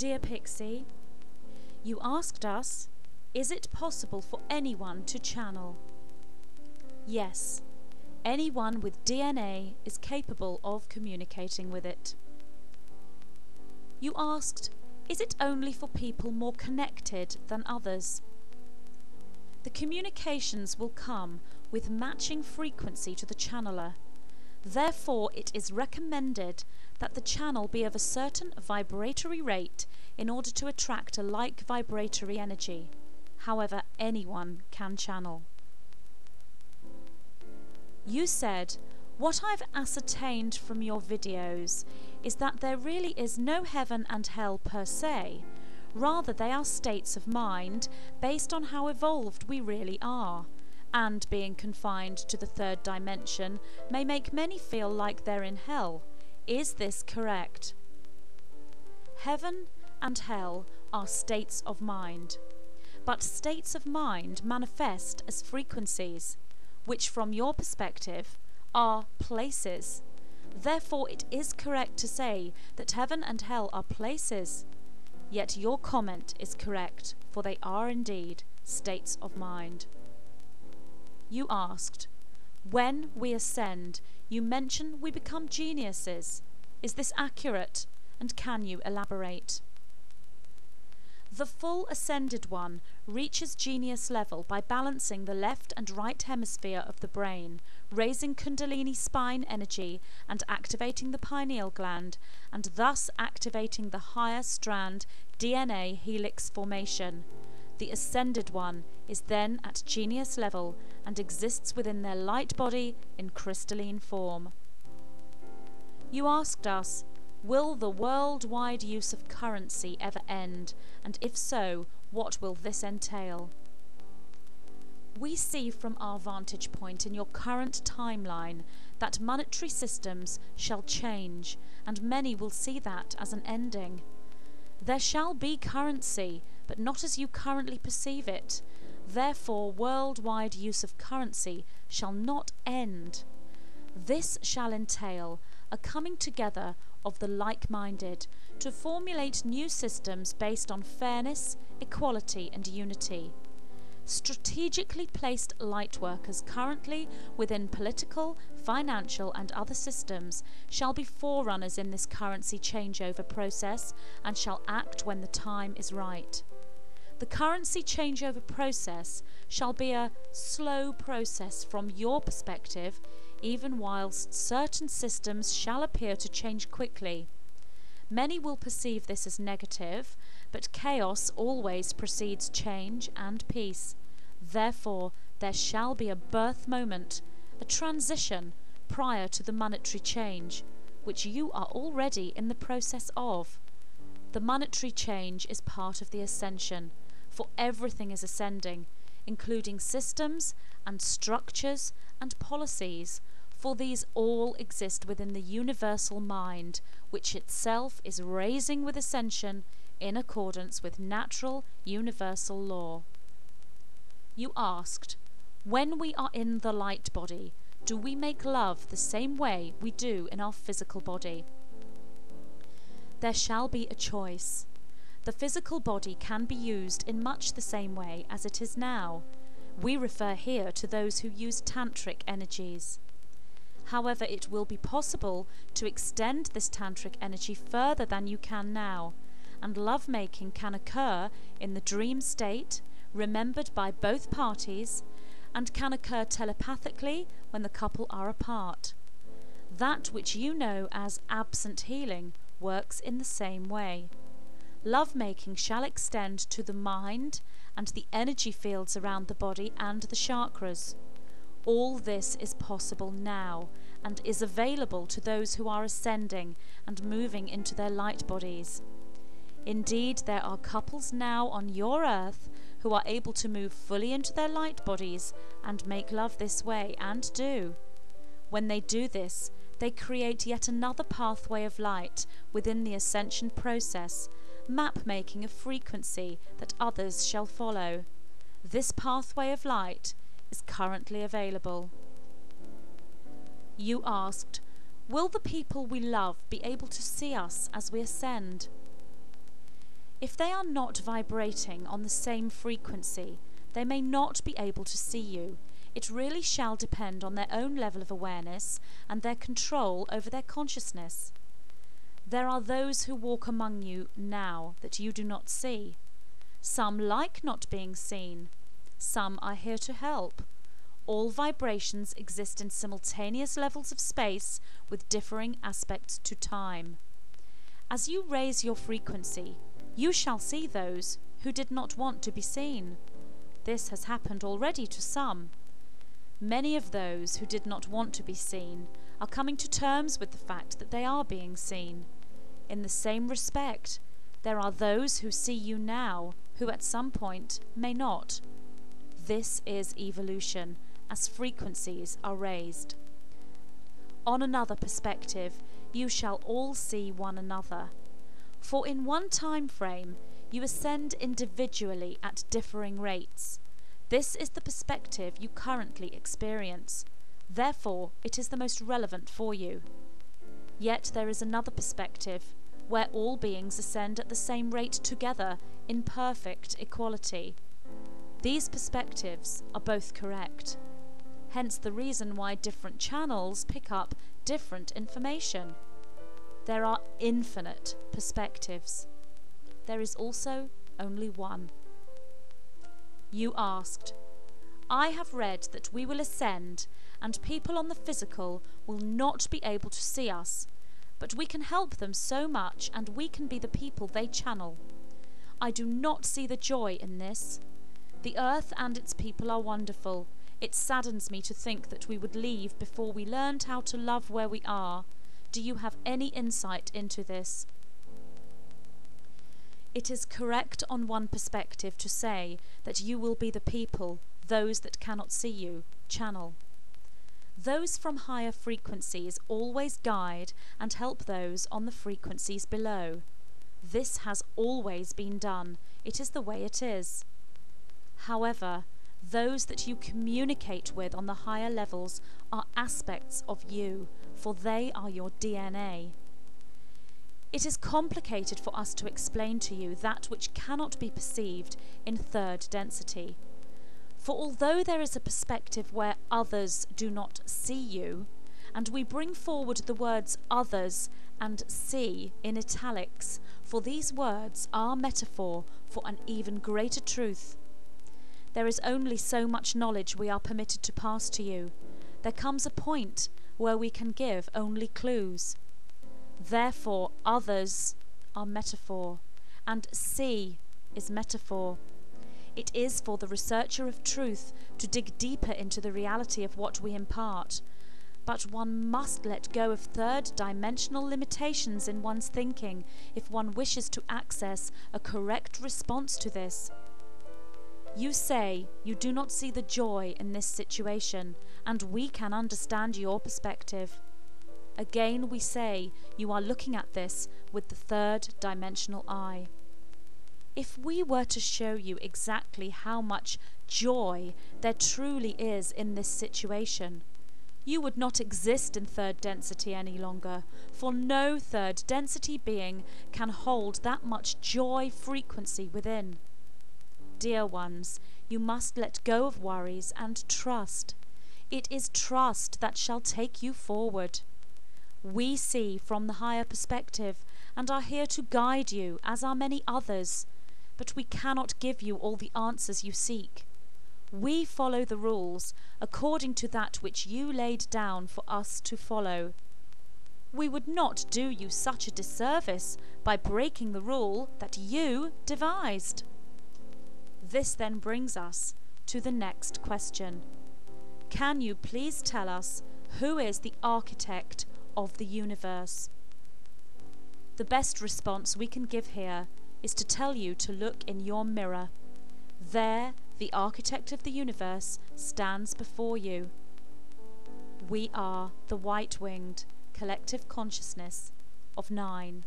Dear Pixie, you asked us, is it possible for anyone to channel? Yes, anyone with DNA is capable of communicating with it. You asked, is it only for people more connected than others? The communications will come with matching frequency to the channeler. Therefore, it is recommended that the channel be of a certain vibratory rate in order to attract a like vibratory energy. However, anyone can channel. You said, what I've ascertained from your videos is that there really is no heaven and hell per se. Rather, they are states of mind based on how evolved we really are. And being confined to the third dimension may make many feel like they're in hell. Is this correct? Heaven and hell are states of mind. But states of mind manifest as frequencies, which from your perspective are places. Therefore, it is correct to say that heaven and hell are places. Yet your comment is correct, for they are indeed states of mind. You asked, when we ascend, you mention we become geniuses. Is this accurate, and can you elaborate? The full ascended one reaches genius level by balancing the left and right hemisphere of the brain, raising Kundalini spine energy and activating the pineal gland, and thus activating the higher strand DNA helix formation. The ascended one is then at genius level and exists within their light body in crystalline form. You asked us, will the worldwide use of currency ever end, and if so, what will this entail? We see from our vantage point in your current timeline that monetary systems shall change, and many will see that as an ending. There shall be currency, but not as you currently perceive it. Therefore, worldwide use of currency shall not end. This shall entail a coming together of the like-minded to formulate new systems based on fairness, equality, and unity. Strategically placed lightworkers currently within political, financial, and other systems shall be forerunners in this currency changeover process and shall act when the time is right. The currency changeover process shall be a slow process from your perspective, even whilst certain systems shall appear to change quickly. Many will perceive this as negative, but chaos always precedes change and peace. Therefore, there shall be a birth moment, a transition prior to the monetary change, which you are already in the process of. The monetary change is part of the ascension, for everything is ascending, including systems and structures and policies, for these all exist within the universal mind, which itself is raising with ascension in accordance with natural universal law. You asked, when we are in the light body, do we make love the same way we do in our physical body? There shall be a choice. The physical body can be used in much the same way as it is now. We refer here to those who use tantric energies. However, it will be possible to extend this tantric energy further than you can now, and lovemaking can occur in the dream state, remembered by both parties, and can occur telepathically when the couple are apart. That which you know as absent healing works in the same way. Lovemaking shall extend to the mind and the energy fields around the body and the chakras. All this is possible now and is available to those who are ascending and moving into their light bodies. Indeed, there are couples now on your earth who are able to move fully into their light bodies and make love this way, and do. When they do this, they create yet another pathway of light within the ascension process, map-making a frequency that others shall follow. This pathway of light is currently available. You asked, will the people we love be able to see us as we ascend? If they are not vibrating on the same frequency, they may not be able to see you. It really shall depend on their own level of awareness and their control over their consciousness. There are those who walk among you now that you do not see. Some like not being seen. Some are here to help. All vibrations exist in simultaneous levels of space with differing aspects to time. As you raise your frequency, you shall see those who did not want to be seen. This has happened already to some. Many of those who did not want to be seen are coming to terms with the fact that they are being seen. In the same respect, there are those who see you now who at some point may not. This is evolution, as frequencies are raised. On another perspective, you shall all see one another. For in one time frame, you ascend individually at differing rates. This is the perspective you currently experience. Therefore, it is the most relevant for you. Yet there is another perspective, where all beings ascend at the same rate together in perfect equality. These perspectives are both correct. Hence the reason why different channels pick up different information. There are infinite perspectives. There is also only one. You asked, I have read that we will ascend and people on the physical will not be able to see us, but we can help them so much and we can be the people they channel. I do not see the joy in this. The earth and its people are wonderful. It saddens me to think that we would leave before we learned how to love where we are. Do you have any insight into this? It is correct on one perspective to say that you will be the people, those that cannot see you, channel. Those from higher frequencies always guide and help those on the frequencies below. This has always been done. It is the way it is. However, those that you communicate with on the higher levels are aspects of you, for they are your DNA. It is complicated for us to explain to you that which cannot be perceived in third density. For although there is a perspective where others do not see you, and we bring forward the words others and see in italics, for these words are metaphor for an even greater truth. There is only so much knowledge we are permitted to pass to you. There comes a point where we can give only clues. Therefore, others are metaphor, and see is metaphor. It is for the researcher of truth to dig deeper into the reality of what we impart. But one must let go of third-dimensional limitations in one's thinking if one wishes to access a correct response to this. You say you do not see the joy in this situation, and we can understand your perspective. Again we say you are looking at this with the third-dimensional eye. If we were to show you exactly how much joy there truly is in this situation, you would not exist in third density any longer, for no third density being can hold that much joy frequency within. Dear ones, you must let go of worries and trust. It is trust that shall take you forward. We see from the higher perspective and are here to guide you, as are many others, but we cannot give you all the answers you seek. We follow the rules according to that which you laid down for us to follow. We would not do you such a disservice by breaking the rule that you devised. This then brings us to the next question. Can you please tell us who is the architect of the universe? The best response we can give here is to tell you to look in your mirror. There, the architect of the universe stands before you. We are the white-winged collective consciousness of 9.